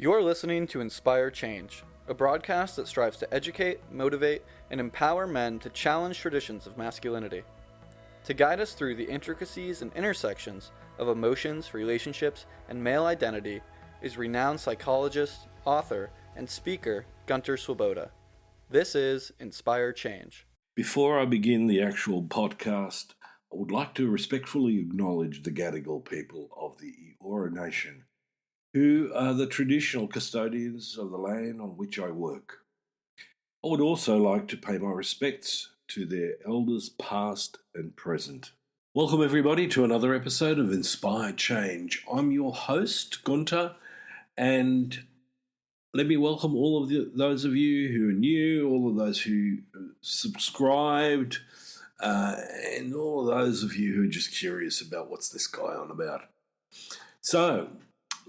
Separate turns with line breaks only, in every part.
You're listening to Inspire Change, a broadcast that strives to educate, motivate, and empower men to challenge traditions of masculinity. To guide us through the intricacies and intersections of emotions, relationships, and male identity is renowned psychologist, author, and speaker Gunter. This is Inspire Change.
Before I begin the actual podcast, I would like to respectfully acknowledge the Gadigal people of the Eora Nation, who are the traditional custodians of the land on which I work. I would also like to pay my respects to their elders past and present. Welcome everybody to another episode of Inspire Change. I'm your host, Gunter, and let me welcome all of those of you who are new, all of those who subscribed, and all of those of you who are just curious about what's this guy on about. So,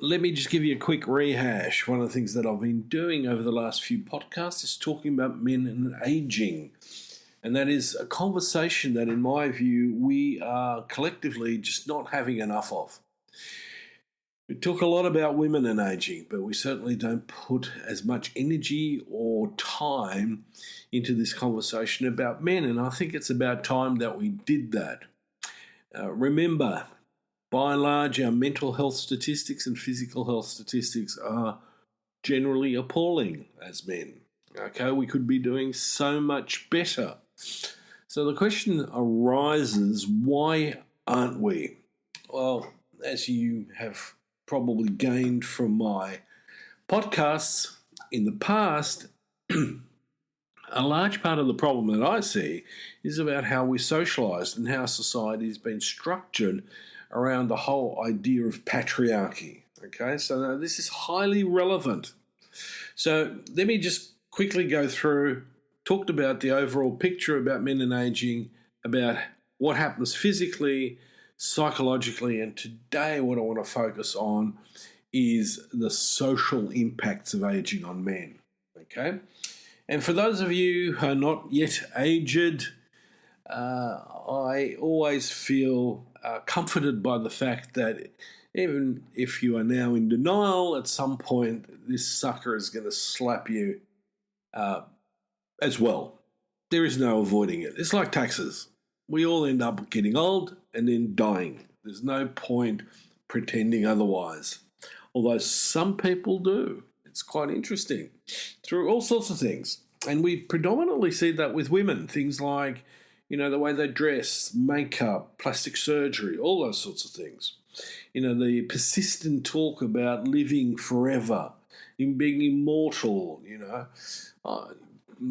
let me just give you a quick rehash. One of the things that I've been doing over the last few podcasts is talking about men and aging. And that is a conversation that, in my view, we are collectively just not having enough of. We talk a lot about women and aging, but we certainly don't put as much energy or time into this conversation about men. And I think it's about time that we did that. Remember, by and large, our mental health statistics and physical health statistics are generally appalling as men. Okay, we could be doing so much better. So the question arises, why aren't we? Well, as you have probably gained from my podcasts in the past, a large part of the problem that I see is about how we're socialised and how society has been structured around the whole idea of patriarchy. Okay, so now this is highly relevant. So let me just quickly go through, talked about the overall picture about men and aging, about what happens physically, psychologically, and today what I want to focus on is the social impacts of aging on men. Okay, and for those of you who are not yet aged, I always feel comforted by the fact that even if you are now in denial, at some point this sucker is going to slap you as well. There is no avoiding it. It's like taxes. We all end up getting old and then dying. There's no point pretending otherwise, although some people do. It's quite interesting through all sorts of things. And we predominantly see that with women, things like, you know, the way they dress, makeup, plastic surgery, all those sorts of things. You know, the persistent talk about living forever, in being immortal, you know.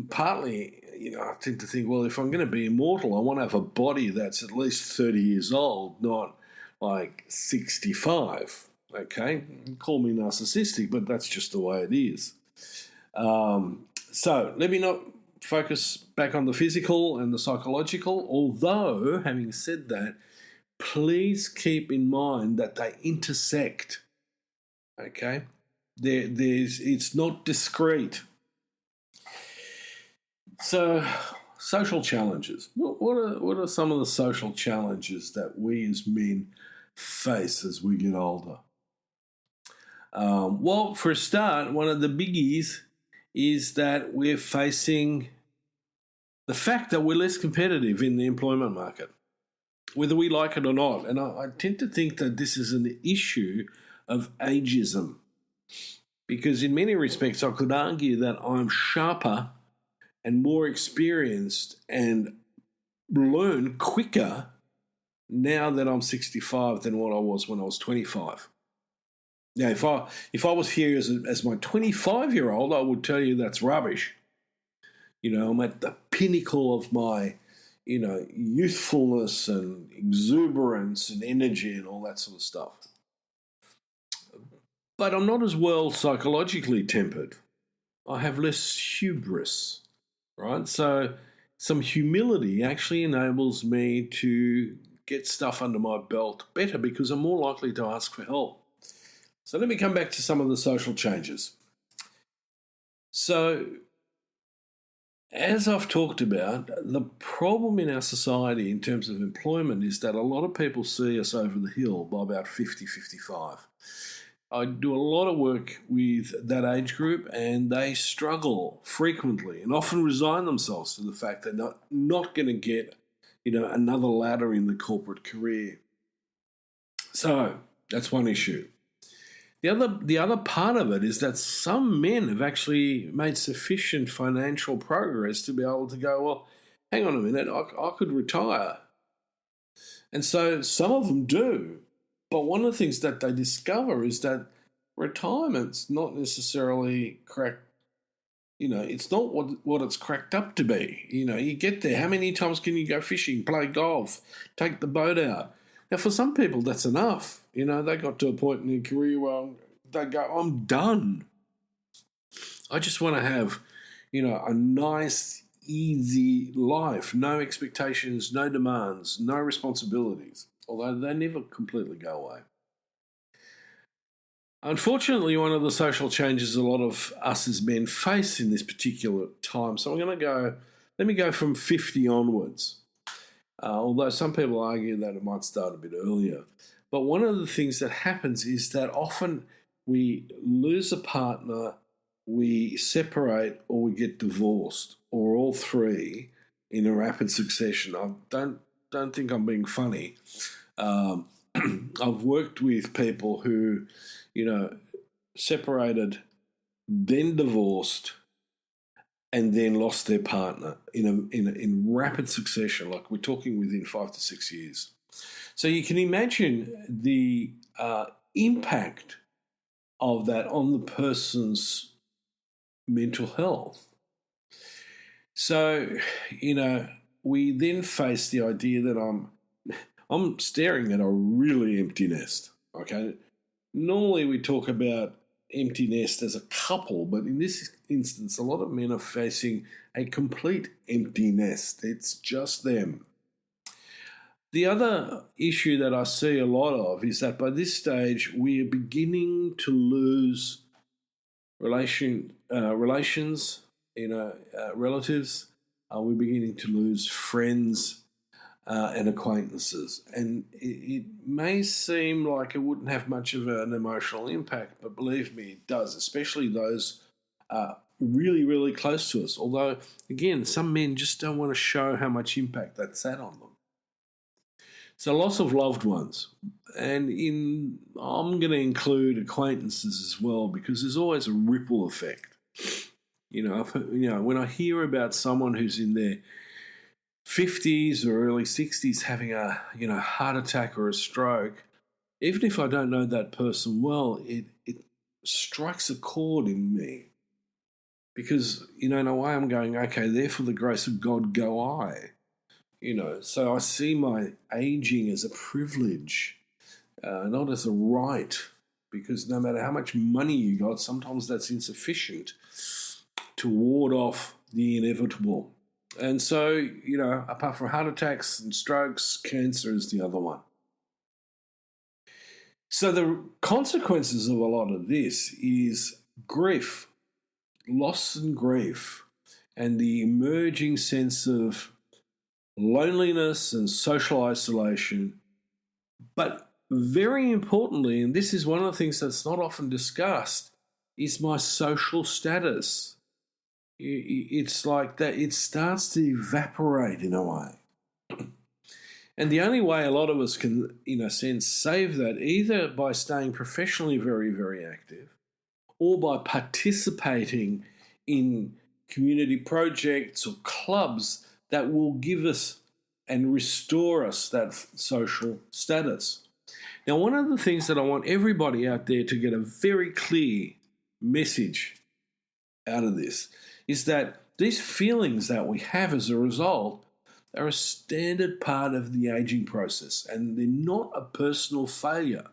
Partly, you know, I tend to think, well, if I'm going to be immortal, I want to have a body that's at least 30 years old, not like 65, okay? Call me narcissistic, but that's just the way it is. So let me not focus back on the physical and the psychological, although, having said that, please keep in mind that they intersect, okay? It's not discrete. So, social challenges. What are some of the social challenges that we as men face as we get older? Well, for a start, one of the biggies is that we're facing the fact that we're less competitive in the employment market, whether we like it or not. And I tend to think that this is an issue of ageism, because in many respects I could argue that I'm sharper and more experienced and learn quicker now that I'm 65 than what I was when I was 25. Now, if I was here as my 25-year-old, I would tell you that's rubbish. You know, I'm at the pinnacle of my, you know, youthfulness and exuberance and energy and all that sort of stuff. But I'm not as well psychologically tempered. I have less hubris, right? So some humility actually enables me to get stuff under my belt better because I'm more likely to ask for help. So let me come back to some of the social changes. So, as I've talked about, the problem in our society in terms of employment is that a lot of people see us over the hill by about 50, 55. I do a lot of work with that age group, and they struggle frequently and often resign themselves to the fact they're not going to get, another ladder in the corporate career. So that's one issue. The other part of it is that some men have actually made sufficient financial progress to be able to go, well, hang on a minute, I could retire. And so some of them do. But one of the things that they discover is that retirement's not necessarily cracked. It's not what it's cracked up to be. You get there. How many times can you go fishing, play golf, take the boat out? Now, for some people, that's enough. They got to a point in their career where they go, I'm done. I just want to have, a nice, easy life. No expectations, no demands, no responsibilities. Although they never completely go away. Unfortunately, one of the social changes a lot of us as men face in this particular time. So let me go from 50 onwards. Although some people argue that it might start a bit earlier. But one of the things that happens is that often we lose a partner, we separate, or we get divorced, or all three in a rapid succession. I don't think I'm being funny. I've worked with people who, separated, then divorced, and then lost their partner in rapid succession. Like we're talking within 5 to 6 years. So you can imagine the impact of that on the person's mental health. So, we then face the idea that I'm staring at a really empty nest. Okay. Normally we talk about empty nest as a couple, but in this instance, a lot of men are facing a complete empty nest. It's just them. The other issue that I see a lot of is that by this stage, we are beginning to lose relations, relatives. We're beginning to lose friends and acquaintances. And it may seem like it wouldn't have much of an emotional impact, but believe me, it does, especially those really, really close to us. Although, again, some men just don't want to show how much impact that's had on them. So loss of loved ones. And I'm going to include acquaintances as well, because there's always a ripple effect. When I hear about someone who's in their 50s or early 60s having a heart attack or a stroke, even if I don't know that person well, it strikes a chord in me. Because, in a way I'm going, okay, therefore the grace of God go I. So I see my aging as a privilege, not as a right, because no matter how much money you got, sometimes that's insufficient to ward off the inevitable. And so, apart from heart attacks and strokes, cancer is the other one. So the consequences of a lot of this is grief, loss and grief, and the emerging sense of loneliness and social isolation. But very importantly, and this is one of the things that's not often discussed, is my social status. It's like that, it starts to evaporate in a way. And the only way a lot of us can, in a sense, save that, either by staying professionally very, very active, or by participating in community projects or clubs that will give us and restore us that social status. Now, one of the things that I want everybody out there to get a very clear message out of this is that these feelings that we have as a result are a standard part of the aging process, and they're not a personal failure.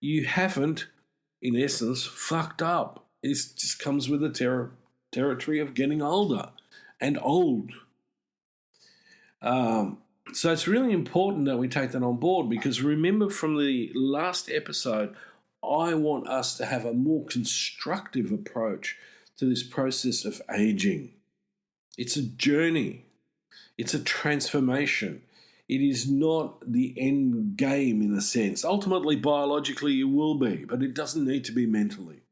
You haven't, in essence, fucked up. It just comes with the territory of getting older and old. So it's really important that we take that on board, because remember from the last episode, I want us to have a more constructive approach to this process of aging. It's a journey. It's a transformation. it is not the end game in a sense. Ultimately, biologically, it will be, but it doesn't need to be mentally.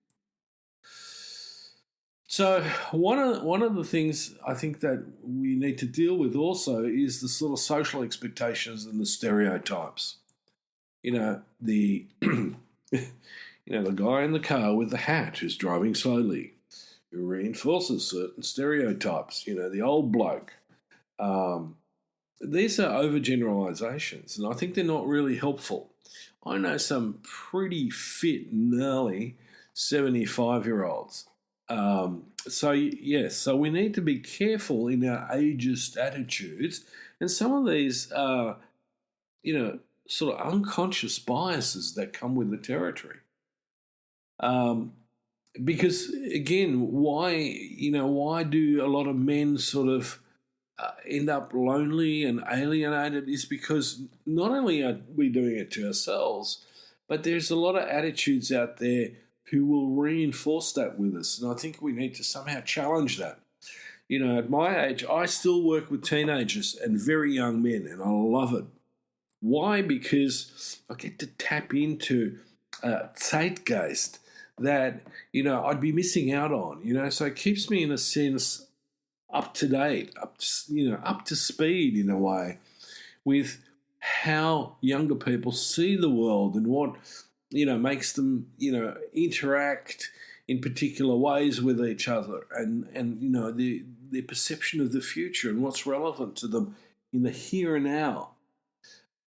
So one of the things I think that we need to deal with also is the sort of social expectations and the stereotypes. The the guy in the car with the hat who's driving slowly, who reinforces certain stereotypes. The old bloke. These are overgeneralizations, and I think they're not really helpful. I know some pretty fit, gnarly 75-year-olds. So we need to be careful in our ageist attitudes, and some of these are, sort of unconscious biases that come with the territory. Because again, why do a lot of men sort of end up lonely and alienated is because not only are we doing it to ourselves, but there's a lot of attitudes out there who will reinforce that with us. And I think we need to somehow challenge that. At my age, I still work with teenagers and very young men, and I love it. Why? Because I get to tap into a zeitgeist that, I'd be missing out on, so it keeps me in a sense up to date, up to speed in a way with how younger people see the world and what, makes them, interact in particular ways with each other and their perception of the future and what's relevant to them in the here and now.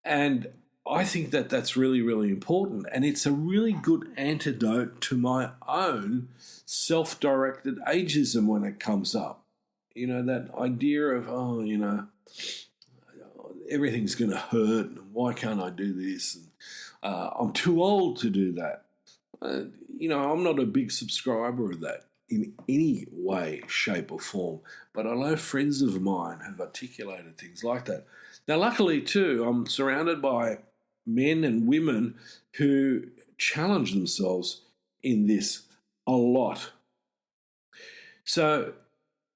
And I think that that's really, really important. And it's a really good antidote to my own self-directed ageism when it comes up. That idea of, everything's going to hurt, and why can't I do this? And, I'm too old to do that. I'm not a big subscriber of that in any way, shape, or form. But I know friends of mine have articulated things like that. Now, luckily, too, I'm surrounded by men and women who challenge themselves in this a lot. So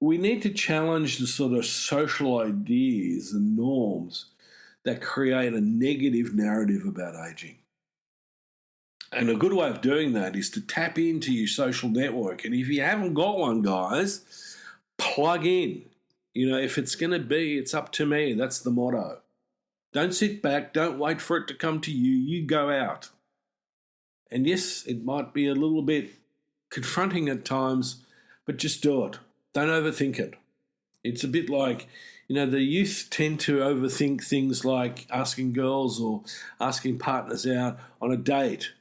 we need to challenge the sort of social ideas and norms that create a negative narrative about aging. And a good way of doing that is to tap into your social network. And if you haven't got one, guys, plug in. If it's going to be, it's up to me. That's the motto. Don't sit back. Don't wait for it to come to you. You go out. And yes, it might be a little bit confronting at times, but just do it. Don't overthink it. It's a bit like, the youth tend to overthink things like asking girls or asking partners out on a date,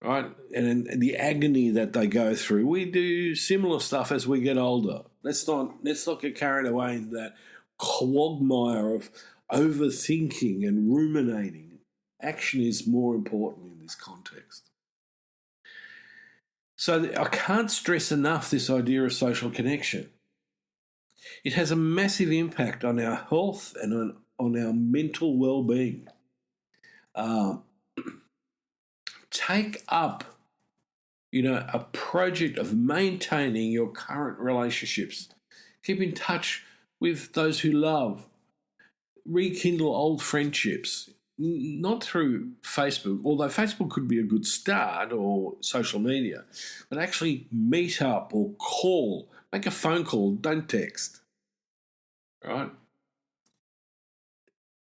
right? And the agony that they go through. We do similar stuff as we get older. Let's not get carried away in that quagmire of overthinking and ruminating. Action is more important in this context. So I can't stress enough this idea of social connection. It has a massive impact on our health and on our mental well-being. Take up, a project of maintaining your current relationships. Keep in touch with those who love. Rekindle old friendships. Not through Facebook, although Facebook could be a good start, or social media, but actually meet up or call. Make a phone call, don't text. Right?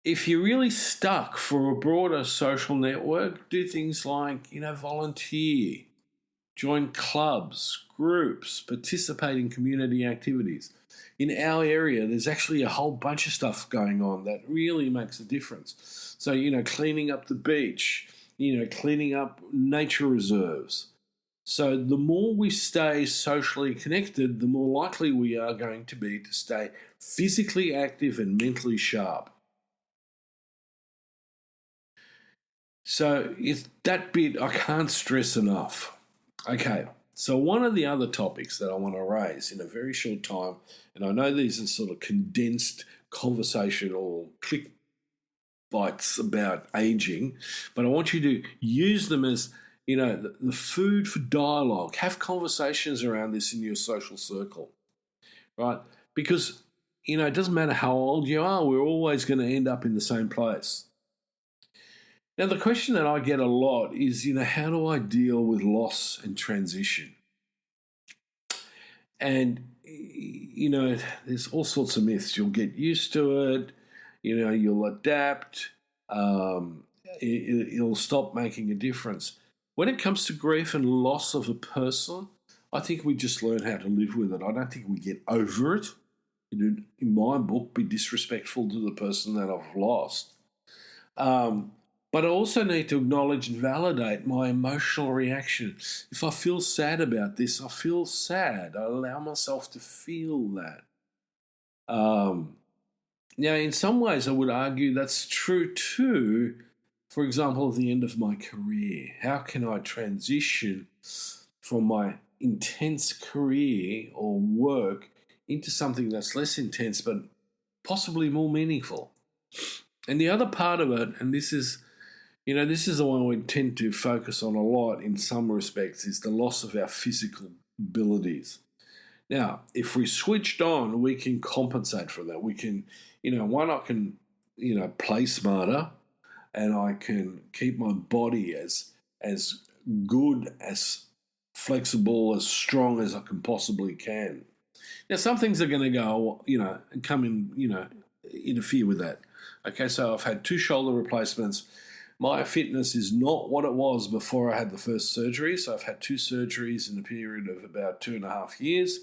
If you're really stuck for a broader social network, do things like, volunteer, join clubs, groups, participate in community activities. In our area, there's actually a whole bunch of stuff going on that really makes a difference. So, cleaning up the beach, cleaning up nature reserves. So the more we stay socially connected, the more likely we are going to be to stay physically active and mentally sharp. So it's that bit I can't stress enough. Okay, so one of the other topics that I want to raise in a very short time, and I know these are sort of condensed conversational click bites about aging, but I want you to use them as, the food for dialogue. Have conversations around this in your social circle, right? Because it doesn't matter how old you are, we're always going to end up in the same place. Now, the question that I get a lot is, how do I deal with loss and transition? And, there's all sorts of myths. You'll get used to it, you'll adapt, it'll stop making a difference. When it comes to grief and loss of a person, I think we just learn how to live with it. I don't think we get over it. In my book, be disrespectful to the person that I've lost. But I also need to acknowledge and validate my emotional reaction. If I feel sad about this, I feel sad. I allow myself to feel that. Now, in some ways, I would argue that's true too. For example, at the end of my career, how can I transition from my intense career or work into something that's less intense but possibly more meaningful? And the other part of it, and this is the one we tend to focus on a lot in some respects, is the loss of our physical abilities. Now, if we switched on, we can compensate for that. We can, one, I can, play smarter, and I can keep my body as good, as flexible, as strong as I can possibly can. Now, some things are going to go, and come in, interfere with that. Okay, so I've had 2 shoulder replacements. My fitness is not what it was before I had the first surgery. So I've had 2 surgeries in a period of about 2.5 years.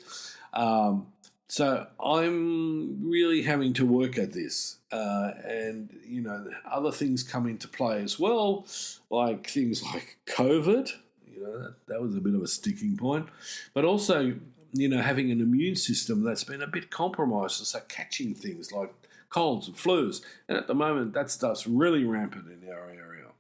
So I'm really having to work at this. And, other things come into play as well, like things like COVID. That was a bit of a sticking point. But also, having an immune system that's been a bit compromised, so catching things like colds and flus. And at the moment, that stuff's really rampant in our area.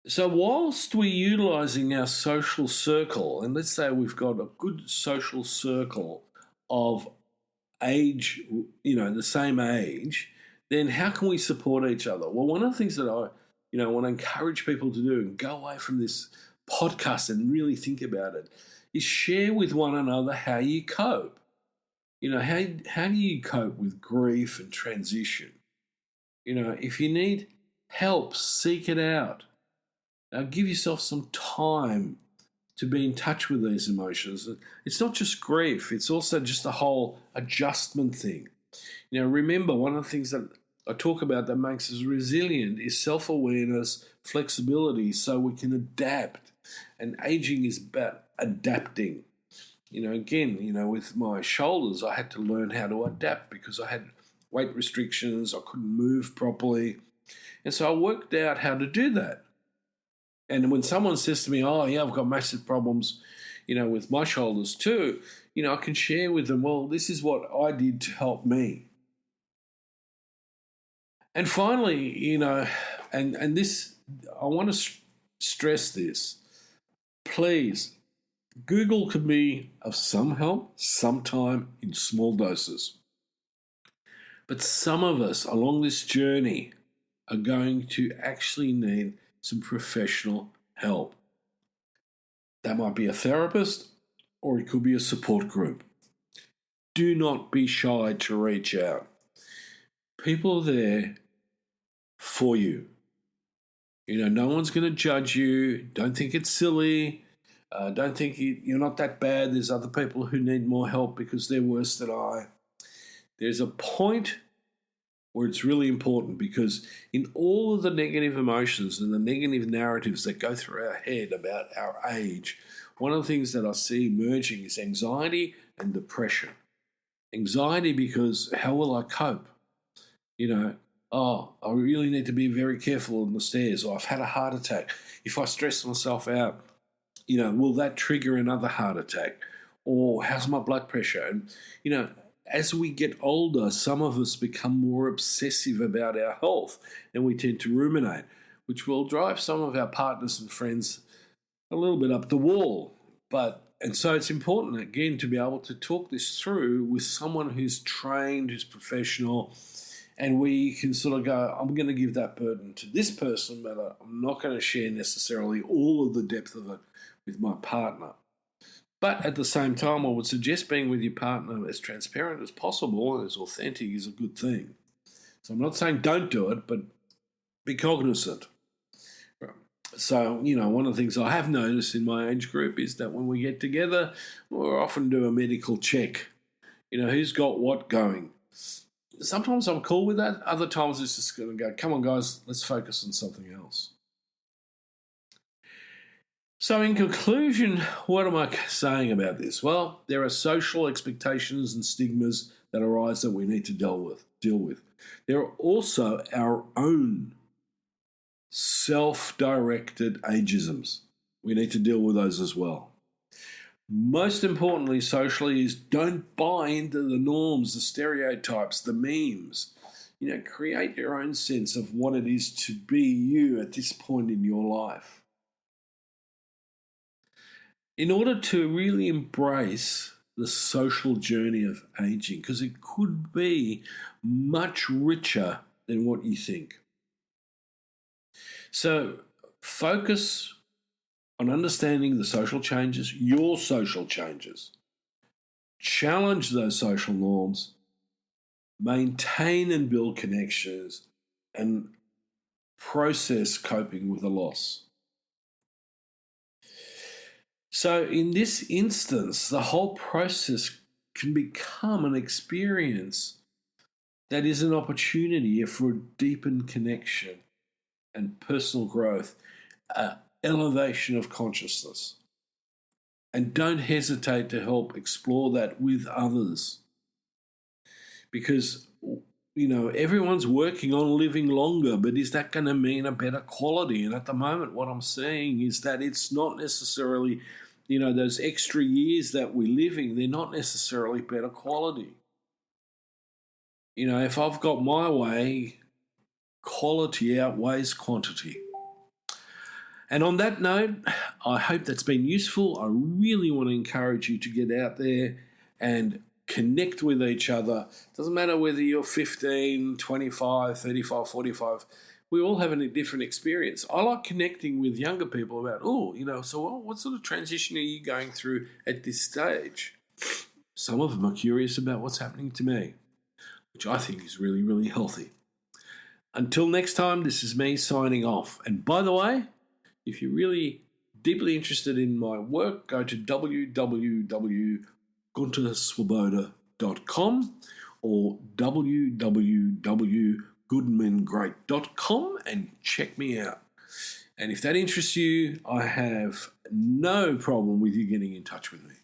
So whilst we're utilising our social circle, and let's say we've got a good social circle of age, the same age, then how can we support each other? Well, one of the things that I, want to encourage people to do and go away from this podcast and really think about it is share with one another how you cope. How do you cope with grief and transition? If you need help, seek it out. Give yourself some time to be in touch with these emotions. It's not just grief, it's also just the whole adjustment thing. Remember, one of the things that I talk about that makes us resilient is self-awareness, flexibility, so we can adapt. And aging is about adapting. Again, with my shoulders, I had to learn how to adapt because I had weight restrictions, I couldn't move properly. And so I worked out how to do that. And when someone says to me, oh, yeah, I've got massive problems, with my shoulders too, I can share with them, well, this is what I did to help me. And finally, and this, I want to stress this, please, Google can be of some help sometime in small doses. But some of us along this journey are going to actually need some professional help. That might be a therapist or it could be a support group. Do not be shy to reach out. People are there for you. No one's going to judge you. Don't think it's silly. Don't think you're not that bad. There's other people who need more help because they're worse than I. There's a point where it's really important because in all of the negative emotions and the negative narratives that go through our head about our age, one of the things that I see emerging is anxiety and depression. Anxiety because how will I cope? I really need to be very careful on the stairs, or I've had a heart attack. If I stress myself out, will that trigger another heart attack? Or how's my blood pressure? And, as we get older, some of us become more obsessive about our health and we tend to ruminate, which will drive some of our partners and friends a little bit up the wall. And so it's important, again, to be able to talk this through with someone who's trained, who's professional, and we can sort of go, I'm going to give that burden to this person, but I'm not going to share necessarily all of the depth of it with my partner. But at the same time, I would suggest being with your partner as transparent as possible and as authentic is a good thing. So I'm not saying don't do it, but be cognizant. So, one of the things I have noticed in my age group is that when we get together, we'll often do a medical check. Who's got what going. Sometimes I'm cool with that. Other times it's just going to go, come on, guys, let's focus on something else. So in conclusion, what am I saying about this? Well, there are social expectations and stigmas that arise that we need to deal with. There are also our own self-directed ageisms. We need to deal with those as well. Most importantly, socially, is don't buy into the norms, the stereotypes, the memes. Create your own sense of what it is to be you at this point in your life. In order to really embrace the social journey of aging, because it could be much richer than what you think. So focus on understanding the social changes, your social changes. Challenge those social norms, maintain and build connections, and process coping with a loss. So in this instance, the whole process can become an experience that is an opportunity for a deepened connection and personal growth, elevation of consciousness. And don't hesitate to help explore that with others. Because, everyone's working on living longer, but is that going to mean a better quality? And at the moment, what I'm seeing is that it's not necessarily, those extra years that we're living, they're not necessarily better quality. If I've got my way, quality outweighs quantity. And on that note, I hope that's been useful. I really want to encourage you to get out there and connect with each other. Doesn't matter whether you're 15, 25, 35, 45. We all have a different experience. I like connecting with younger people about, what sort of transition are you going through at this stage? Some of them are curious about what's happening to me, which I think is really, really healthy. Until next time, this is me signing off. And by the way, if you're really deeply interested in my work, go to www.gunterswoboda.com or www.goodmengreat.com and check me out. And if that interests you, I have no problem with you getting in touch with me.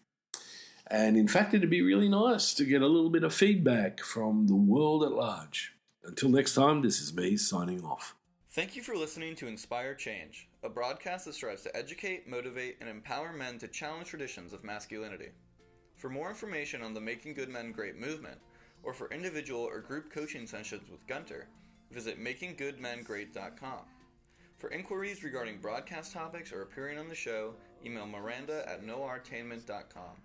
And in fact, it'd be really nice to get a little bit of feedback from the world at large. Until next time, this is me signing off.
Thank you for listening to Inspire Change, a broadcast that strives to educate, motivate, and empower men to challenge traditions of masculinity. For more information on the Making Good Men Great movement, or for individual or group coaching sessions with Gunter, visit makinggoodmengreat.com. For inquiries regarding broadcast topics or appearing on the show, email Miranda at noirtainment.com.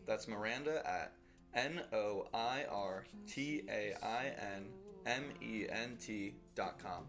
That's Miranda at NOIRTAINMENT.com.